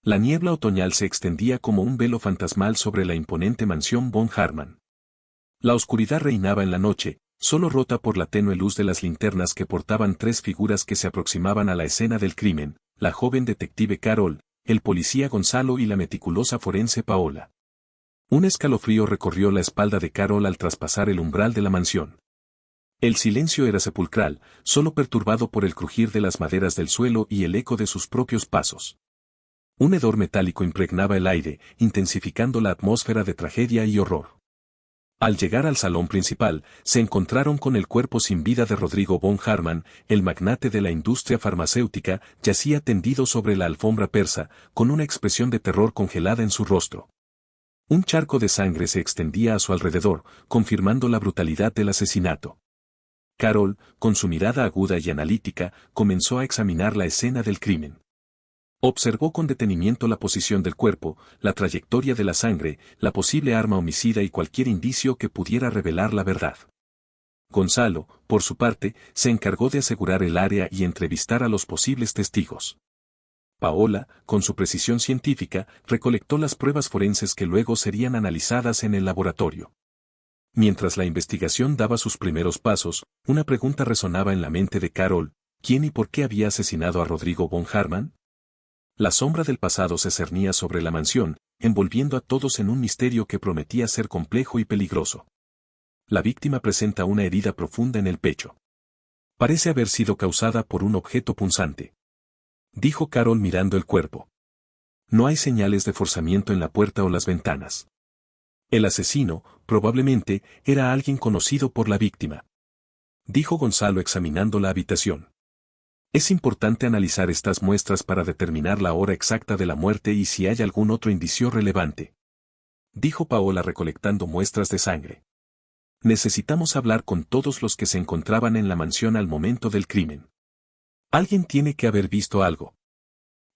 La niebla otoñal se extendía como un velo fantasmal sobre la imponente mansión von Hartmann. La oscuridad reinaba en la noche, solo rota por la tenue luz de las linternas que portaban tres figuras que se aproximaban a la escena del crimen, la joven detective Carol, el policía Gonzalo y la meticulosa forense Paola. Un escalofrío recorrió la espalda de Carol al traspasar el umbral de la mansión. El silencio era sepulcral, solo perturbado por el crujir de las maderas del suelo y el eco de sus propios pasos. Un hedor metálico impregnaba el aire, intensificando la atmósfera de tragedia y horror. Al llegar al salón principal, se encontraron con el cuerpo sin vida de Rodrigo von Hartmann, el magnate de la industria farmacéutica, yacía tendido sobre la alfombra persa, con una expresión de terror congelada en su rostro. Un charco de sangre se extendía a su alrededor, confirmando la brutalidad del asesinato. Carol, con su mirada aguda y analítica, comenzó a examinar la escena del crimen. Observó con detenimiento la posición del cuerpo, la trayectoria de la sangre, la posible arma homicida y cualquier indicio que pudiera revelar la verdad. Gonzalo, por su parte, se encargó de asegurar el área y entrevistar a los posibles testigos. Paola, con su precisión científica, recolectó las pruebas forenses que luego serían analizadas en el laboratorio. Mientras la investigación daba sus primeros pasos, una pregunta resonaba en la mente de Carol: ¿quién y por qué había asesinado a Rodrigo von Hartmann? La sombra del pasado se cernía sobre la mansión, envolviendo a todos en un misterio que prometía ser complejo y peligroso. La víctima presenta una herida profunda en el pecho. Parece haber sido causada por un objeto punzante, dijo Carol mirando el cuerpo. No hay señales de forzamiento en la puerta o las ventanas. El asesino, probablemente, era alguien conocido por la víctima, dijo Gonzalo examinando la habitación. Es importante analizar estas muestras para determinar la hora exacta de la muerte y si hay algún otro indicio relevante, dijo Paola recolectando muestras de sangre. Necesitamos hablar con todos los que se encontraban en la mansión al momento del crimen. Alguien tiene que haber visto algo,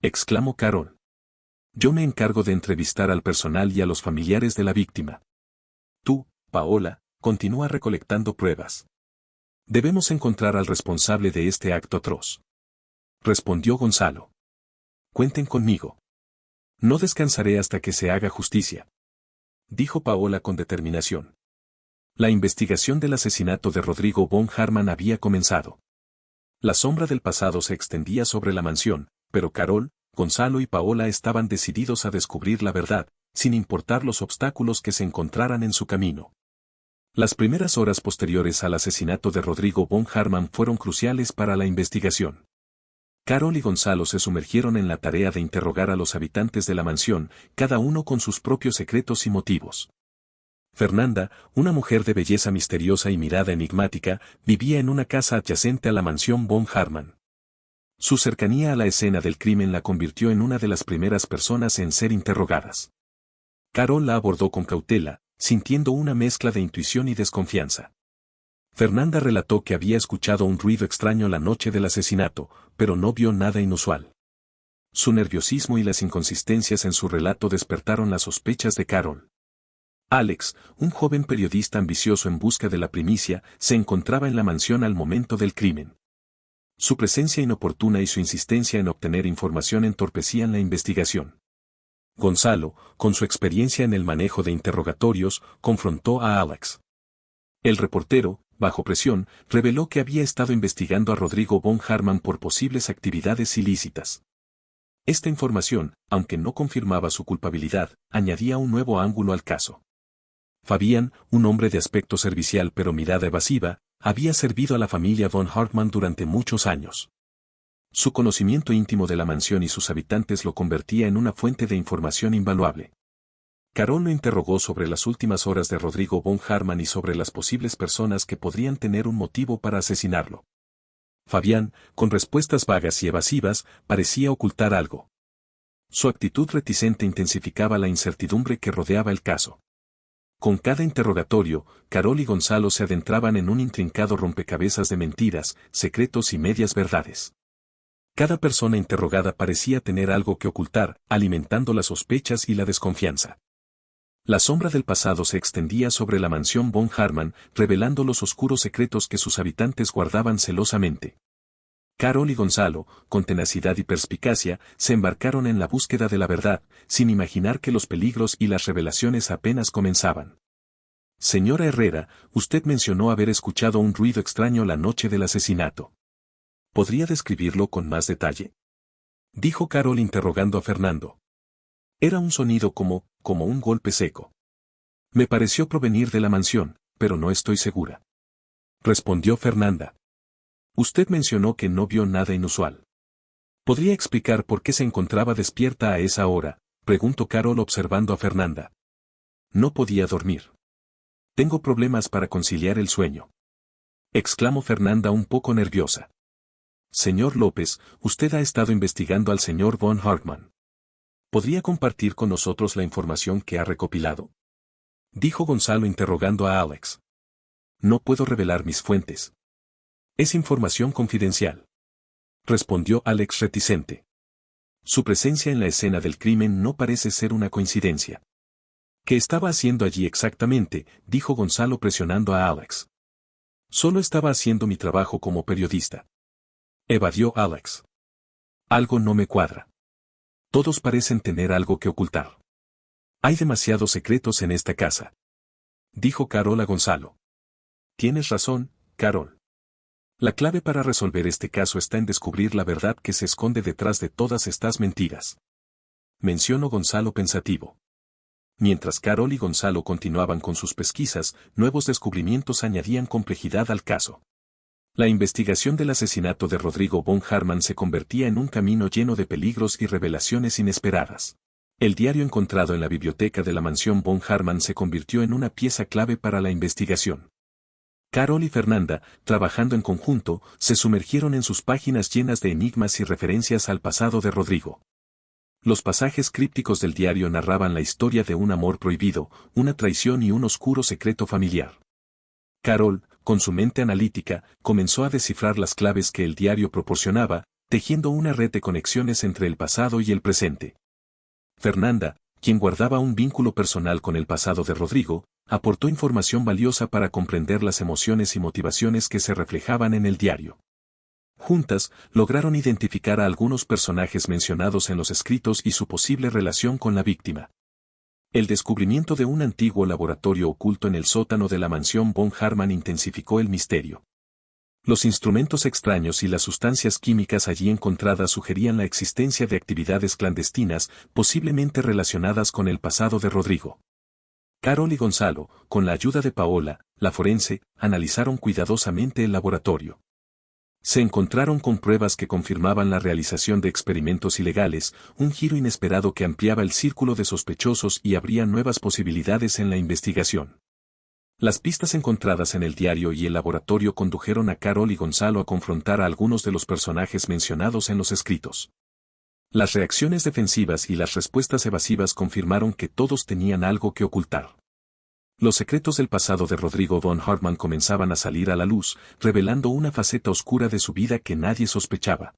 exclamó Carol. Yo me encargo de entrevistar al personal y a los familiares de la víctima. Tú, Paola, continúa recolectando pruebas. Debemos encontrar al responsable de este acto atroz, respondió Gonzalo. Cuenten conmigo. No descansaré hasta que se haga justicia, dijo Paola con determinación. La investigación del asesinato de Rodrigo von Hartmann había comenzado. La sombra del pasado se extendía sobre la mansión, pero Carol, Gonzalo y Paola estaban decididos a descubrir la verdad, sin importar los obstáculos que se encontraran en su camino. Las primeras horas posteriores al asesinato de Rodrigo von Hartmann fueron cruciales para la investigación. Carol y Gonzalo se sumergieron en la tarea de interrogar a los habitantes de la mansión, cada uno con sus propios secretos y motivos. Fernanda, una mujer de belleza misteriosa y mirada enigmática, vivía en una casa adyacente a la mansión von Hartmann. Su cercanía a la escena del crimen la convirtió en una de las primeras personas en ser interrogadas. Carol la abordó con cautela, sintiendo una mezcla de intuición y desconfianza. Fernanda relató que había escuchado un ruido extraño la noche del asesinato, pero no vio nada inusual. Su nerviosismo y las inconsistencias en su relato despertaron las sospechas de Carol. Alex, un joven periodista ambicioso en busca de la primicia, se encontraba en la mansión al momento del crimen. Su presencia inoportuna y su insistencia en obtener información entorpecían la investigación. Gonzalo, con su experiencia en el manejo de interrogatorios, confrontó a Alex. El reportero, bajo presión, reveló que había estado investigando a Rodrigo von Hartmann por posibles actividades ilícitas. Esta información, aunque no confirmaba su culpabilidad, añadía un nuevo ángulo al caso. Fabián, un hombre de aspecto servicial pero mirada evasiva, había servido a la familia von Hartmann durante muchos años. Su conocimiento íntimo de la mansión y sus habitantes lo convertía en una fuente de información invaluable. Carol lo interrogó sobre las últimas horas de Rodrigo von Hartmann y sobre las posibles personas que podrían tener un motivo para asesinarlo. Fabián, con respuestas vagas y evasivas, parecía ocultar algo. Su actitud reticente intensificaba la incertidumbre que rodeaba el caso. Con cada interrogatorio, Carol y Gonzalo se adentraban en un intrincado rompecabezas de mentiras, secretos y medias verdades. Cada persona interrogada parecía tener algo que ocultar, alimentando las sospechas y la desconfianza. La sombra del pasado se extendía sobre la mansión von Hartmann, revelando los oscuros secretos que sus habitantes guardaban celosamente. Carol y Gonzalo, con tenacidad y perspicacia, se embarcaron en la búsqueda de la verdad, sin imaginar que los peligros y las revelaciones apenas comenzaban. Señora Herrera, usted mencionó haber escuchado un ruido extraño la noche del asesinato. ¿Podría describirlo con más detalle? Dijo Carol interrogando a Fernando. Era un sonido como un golpe seco. Me pareció provenir de la mansión, pero no estoy segura. Respondió Fernanda. Usted mencionó que no vio nada inusual. ¿Podría explicar por qué se encontraba despierta a esa hora? Preguntó Carol observando a Fernanda. No podía dormir. Tengo problemas para conciliar el sueño. Exclamó Fernanda un poco nerviosa. Señor López, usted ha estado investigando al señor von Hartmann. ¿Podría compartir con nosotros la información que ha recopilado? Dijo Gonzalo interrogando a Alex. No puedo revelar mis fuentes. Es información confidencial. Respondió Alex reticente. Su presencia en la escena del crimen no parece ser una coincidencia. ¿Qué estaba haciendo allí exactamente?, dijo Gonzalo presionando a Alex. Solo estaba haciendo mi trabajo como periodista. Evadió Alex. Algo no me cuadra. Todos parecen tener algo que ocultar. Hay demasiados secretos en esta casa. Dijo Carol a Gonzalo. Tienes razón, Carol. La clave para resolver este caso está en descubrir la verdad que se esconde detrás de todas estas mentiras. Mencionó Gonzalo pensativo. Mientras Carol y Gonzalo continuaban con sus pesquisas, nuevos descubrimientos añadían complejidad al caso. La investigación del asesinato de Rodrigo von Hartmann se convertía en un camino lleno de peligros y revelaciones inesperadas. El diario encontrado en la biblioteca de la mansión von Hartmann se convirtió en una pieza clave para la investigación. Carol y Fernanda, trabajando en conjunto, se sumergieron en sus páginas llenas de enigmas y referencias al pasado de Rodrigo. Los pasajes crípticos del diario narraban la historia de un amor prohibido, una traición y un oscuro secreto familiar. Carol, con su mente analítica, comenzó a descifrar las claves que el diario proporcionaba, tejiendo una red de conexiones entre el pasado y el presente. Fernanda, quien guardaba un vínculo personal con el pasado de Rodrigo, aportó información valiosa para comprender las emociones y motivaciones que se reflejaban en el diario. Juntas, lograron identificar a algunos personajes mencionados en los escritos y su posible relación con la víctima. El descubrimiento de un antiguo laboratorio oculto en el sótano de la mansión von Hartmann intensificó el misterio. Los instrumentos extraños y las sustancias químicas allí encontradas sugerían la existencia de actividades clandestinas, posiblemente relacionadas con el pasado de Rodrigo. Carol y Gonzalo, con la ayuda de Paola, la forense, analizaron cuidadosamente el laboratorio. Se encontraron con pruebas que confirmaban la realización de experimentos ilegales, un giro inesperado que ampliaba el círculo de sospechosos y abría nuevas posibilidades en la investigación. Las pistas encontradas en el diario y el laboratorio condujeron a Carol y Gonzalo a confrontar a algunos de los personajes mencionados en los escritos. Las reacciones defensivas y las respuestas evasivas confirmaron que todos tenían algo que ocultar. Los secretos del pasado de Rodrigo von Hartmann comenzaban a salir a la luz, revelando una faceta oscura de su vida que nadie sospechaba.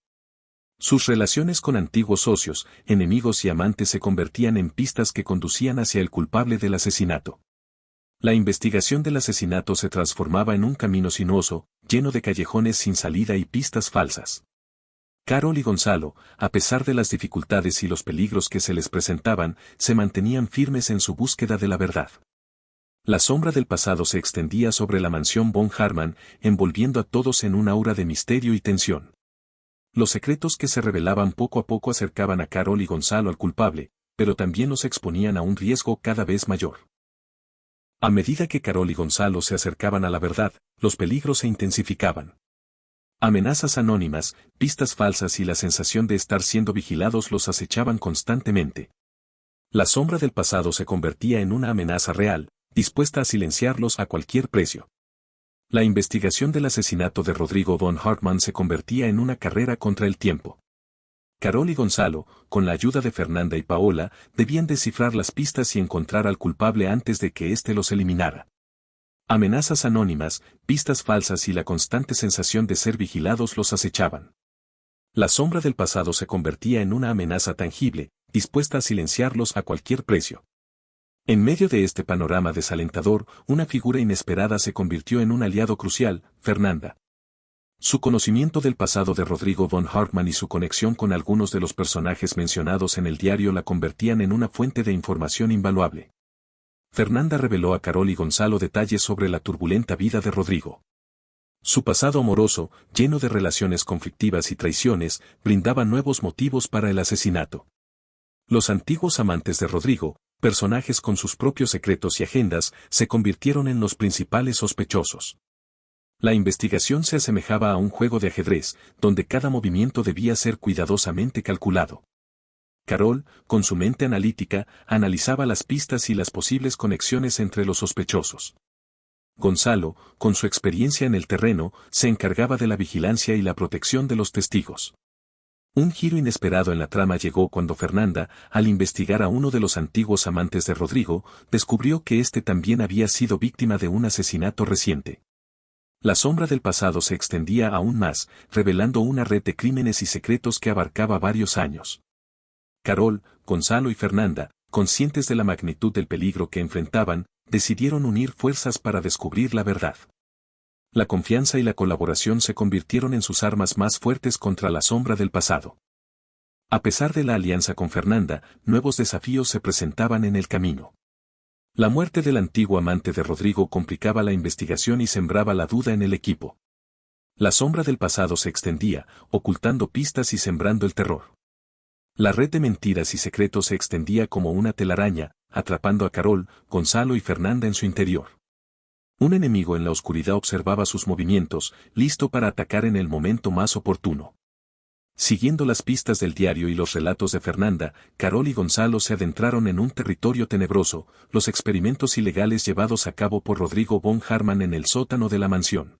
Sus relaciones con antiguos socios, enemigos y amantes se convertían en pistas que conducían hacia el culpable del asesinato. La investigación del asesinato se transformaba en un camino sinuoso, lleno de callejones sin salida y pistas falsas. Carol y Gonzalo, a pesar de las dificultades y los peligros que se les presentaban, se mantenían firmes en su búsqueda de la verdad. La sombra del pasado se extendía sobre la mansión von Hartmann, envolviendo a todos en un aura de misterio y tensión. Los secretos que se revelaban poco a poco acercaban a Carol y Gonzalo al culpable, pero también los exponían a un riesgo cada vez mayor. A medida que Carol y Gonzalo se acercaban a la verdad, los peligros se intensificaban. Amenazas anónimas, pistas falsas y la sensación de estar siendo vigilados los acechaban constantemente. La sombra del pasado se convertía en una amenaza real, dispuesta a silenciarlos a cualquier precio. La investigación del asesinato de Rodrigo von Hartmann se convertía en una carrera contra el tiempo. Carol y Gonzalo, con la ayuda de Fernanda y Paola, debían descifrar las pistas y encontrar al culpable antes de que éste los eliminara. Amenazas anónimas, pistas falsas y la constante sensación de ser vigilados los acechaban. La sombra del pasado se convertía en una amenaza tangible, dispuesta a silenciarlos a cualquier precio. En medio de este panorama desalentador, una figura inesperada se convirtió en un aliado crucial, Fernanda. Su conocimiento del pasado de Rodrigo von Hartmann y su conexión con algunos de los personajes mencionados en el diario la convertían en una fuente de información invaluable. Fernanda reveló a Carol y Gonzalo detalles sobre la turbulenta vida de Rodrigo. Su pasado amoroso, lleno de relaciones conflictivas y traiciones, brindaba nuevos motivos para el asesinato. Los antiguos amantes de Rodrigo, personajes con sus propios secretos y agendas, se convirtieron en los principales sospechosos. La investigación se asemejaba a un juego de ajedrez, donde cada movimiento debía ser cuidadosamente calculado. Carol, con su mente analítica, analizaba las pistas y las posibles conexiones entre los sospechosos. Gonzalo, con su experiencia en el terreno, se encargaba de la vigilancia y la protección de los testigos. Un giro inesperado en la trama llegó cuando Fernanda, al investigar a uno de los antiguos amantes de Rodrigo, descubrió que éste también había sido víctima de un asesinato reciente. La sombra del pasado se extendía aún más, revelando una red de crímenes y secretos que abarcaba varios años. Carol, Gonzalo y Fernanda, conscientes de la magnitud del peligro que enfrentaban, decidieron unir fuerzas para descubrir la verdad. La confianza y la colaboración se convirtieron en sus armas más fuertes contra la sombra del pasado. A pesar de la alianza con Fernanda, nuevos desafíos se presentaban en el camino. La muerte del antiguo amante de Rodrigo complicaba la investigación y sembraba la duda en el equipo. La sombra del pasado se extendía, ocultando pistas y sembrando el terror. La red de mentiras y secretos se extendía como una telaraña, atrapando a Carol, Gonzalo y Fernanda en su interior. Un enemigo en la oscuridad observaba sus movimientos, listo para atacar en el momento más oportuno. Siguiendo las pistas del diario y los relatos de Fernanda, Carol y Gonzalo se adentraron en un territorio tenebroso, los experimentos ilegales llevados a cabo por Rodrigo von Hartmann en el sótano de la mansión.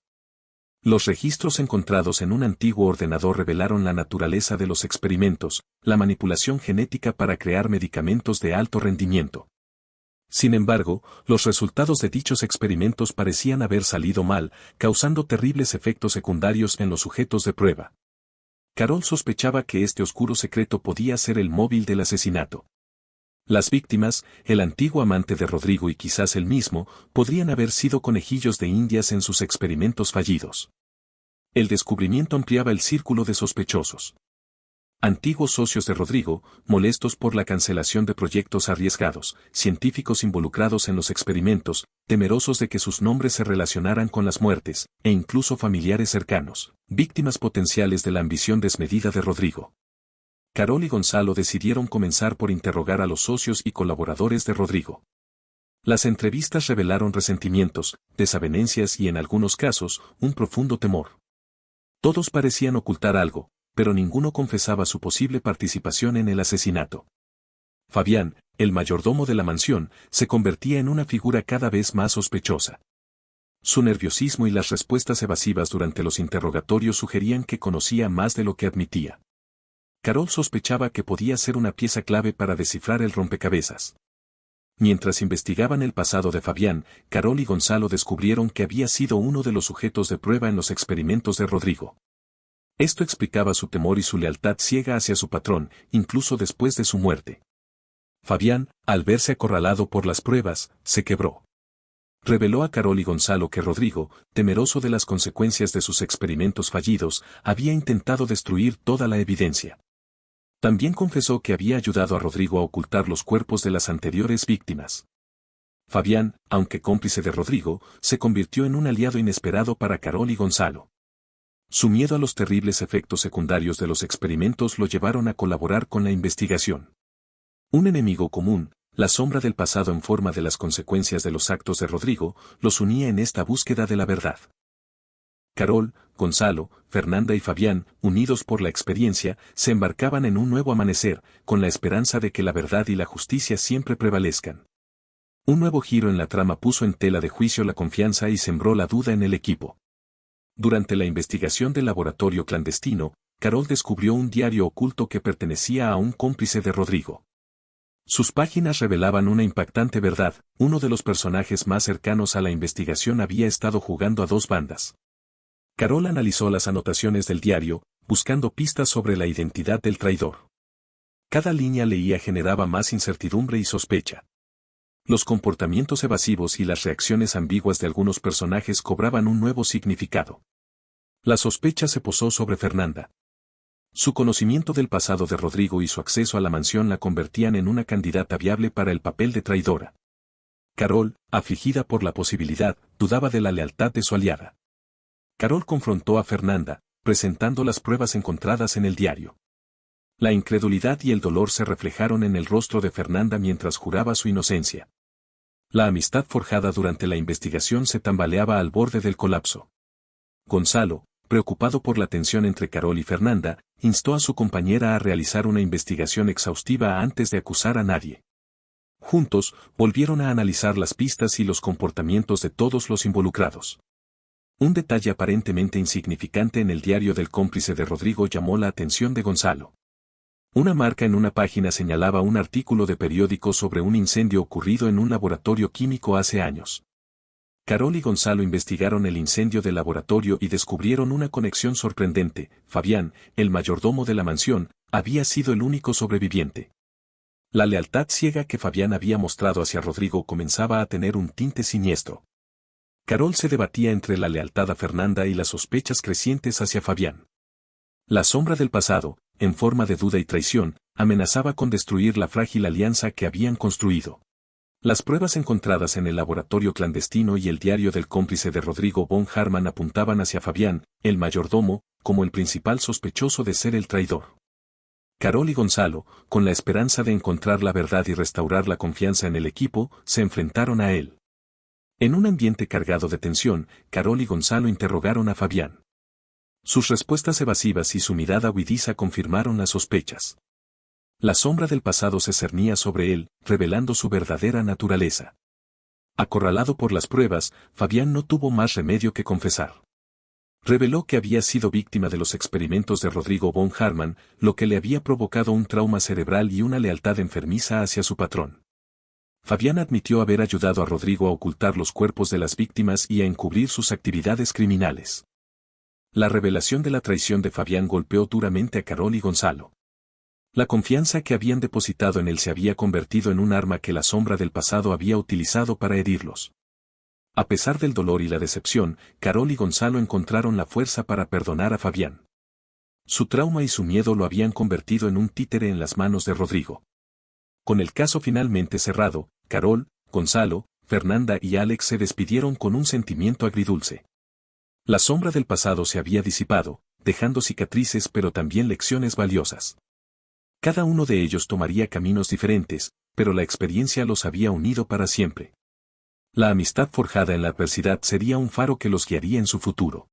Los registros encontrados en un antiguo ordenador revelaron la naturaleza de los experimentos, la manipulación genética para crear medicamentos de alto rendimiento. Sin embargo, los resultados de dichos experimentos parecían haber salido mal, causando terribles efectos secundarios en los sujetos de prueba. Carol sospechaba que este oscuro secreto podía ser el móvil del asesinato. Las víctimas, el antiguo amante de Rodrigo y quizás él mismo, podrían haber sido conejillos de indias en sus experimentos fallidos. El descubrimiento ampliaba el círculo de sospechosos. Antiguos socios de Rodrigo, molestos por la cancelación de proyectos arriesgados, científicos involucrados en los experimentos, temerosos de que sus nombres se relacionaran con las muertes, e incluso familiares cercanos, víctimas potenciales de la ambición desmedida de Rodrigo. Carol y Gonzalo decidieron comenzar por interrogar a los socios y colaboradores de Rodrigo. Las entrevistas revelaron resentimientos, desavenencias y en algunos casos, un profundo temor. Todos parecían ocultar algo, pero ninguno confesaba su posible participación en el asesinato. Fabián, el mayordomo de la mansión, se convertía en una figura cada vez más sospechosa. Su nerviosismo y las respuestas evasivas durante los interrogatorios sugerían que conocía más de lo que admitía. Carol sospechaba que podía ser una pieza clave para descifrar el rompecabezas. Mientras investigaban el pasado de Fabián, Carol y Gonzalo descubrieron que había sido uno de los sujetos de prueba en los experimentos de Rodrigo. Esto explicaba su temor y su lealtad ciega hacia su patrón, incluso después de su muerte. Fabián, al verse acorralado por las pruebas, se quebró. Reveló a Carol y Gonzalo que Rodrigo, temeroso de las consecuencias de sus experimentos fallidos, había intentado destruir toda la evidencia. También confesó que había ayudado a Rodrigo a ocultar los cuerpos de las anteriores víctimas. Fabián, aunque cómplice de Rodrigo, se convirtió en un aliado inesperado para Carol y Gonzalo. Su miedo a los terribles efectos secundarios de los experimentos lo llevaron a colaborar con la investigación. Un enemigo común, la sombra del pasado en forma de las consecuencias de los actos de Rodrigo, los unía en esta búsqueda de la verdad. Carol, Gonzalo, Fernanda y Fabián, unidos por la experiencia, se embarcaban en un nuevo amanecer, con la esperanza de que la verdad y la justicia siempre prevalezcan. Un nuevo giro en la trama puso en tela de juicio la confianza y sembró la duda en el equipo. Durante la investigación del laboratorio clandestino, Carol descubrió un diario oculto que pertenecía a un cómplice de Rodrigo. Sus páginas revelaban una impactante verdad: uno de los personajes más cercanos a la investigación había estado jugando a dos bandas. Carol analizó las anotaciones del diario, buscando pistas sobre la identidad del traidor. Cada línea leída generaba más incertidumbre y sospecha. Los comportamientos evasivos y las reacciones ambiguas de algunos personajes cobraban un nuevo significado. La sospecha se posó sobre Fernanda. Su conocimiento del pasado de Rodrigo y su acceso a la mansión la convertían en una candidata viable para el papel de traidora. Carol, afligida por la posibilidad, dudaba de la lealtad de su aliada. Carol confrontó a Fernanda, presentando las pruebas encontradas en el diario. La incredulidad y el dolor se reflejaron en el rostro de Fernanda mientras juraba su inocencia. La amistad forjada durante la investigación se tambaleaba al borde del colapso. Gonzalo, preocupado por la tensión entre Carol y Fernanda, instó a su compañera a realizar una investigación exhaustiva antes de acusar a nadie. Juntos, volvieron a analizar las pistas y los comportamientos de todos los involucrados. Un detalle aparentemente insignificante en el diario del cómplice de Rodrigo llamó la atención de Gonzalo. Una marca en una página señalaba un artículo de periódico sobre un incendio ocurrido en un laboratorio químico hace años. Carol y Gonzalo investigaron el incendio del laboratorio y descubrieron una conexión sorprendente. Fabián, el mayordomo de la mansión, había sido el único sobreviviente. La lealtad ciega que Fabián había mostrado hacia Rodrigo comenzaba a tener un tinte siniestro. Carol se debatía entre la lealtad a Fernanda y las sospechas crecientes hacia Fabián. La sombra del pasado, en forma de duda y traición, amenazaba con destruir la frágil alianza que habían construido. Las pruebas encontradas en el laboratorio clandestino y el diario del cómplice de Rodrigo von Hartmann apuntaban hacia Fabián, el mayordomo, como el principal sospechoso de ser el traidor. Carol y Gonzalo, con la esperanza de encontrar la verdad y restaurar la confianza en el equipo, se enfrentaron a él. En un ambiente cargado de tensión, Carol y Gonzalo interrogaron a Fabián. Sus respuestas evasivas y su mirada huidiza confirmaron las sospechas. La sombra del pasado se cernía sobre él, revelando su verdadera naturaleza. Acorralado por las pruebas, Fabián no tuvo más remedio que confesar. Reveló que había sido víctima de los experimentos de Rodrigo von Hartmann, lo que le había provocado un trauma cerebral y una lealtad enfermiza hacia su patrón. Fabián admitió haber ayudado a Rodrigo a ocultar los cuerpos de las víctimas y a encubrir sus actividades criminales. La revelación de la traición de Fabián golpeó duramente a Carol y Gonzalo. La confianza que habían depositado en él se había convertido en un arma que la sombra del pasado había utilizado para herirlos. A pesar del dolor y la decepción, Carol y Gonzalo encontraron la fuerza para perdonar a Fabián. Su trauma y su miedo lo habían convertido en un títere en las manos de Rodrigo. Con el caso finalmente cerrado, Carol, Gonzalo, Fernanda y Alex se despidieron con un sentimiento agridulce. La sombra del pasado se había disipado, dejando cicatrices pero también lecciones valiosas. Cada uno de ellos tomaría caminos diferentes, pero la experiencia los había unido para siempre. La amistad forjada en la adversidad sería un faro que los guiaría en su futuro.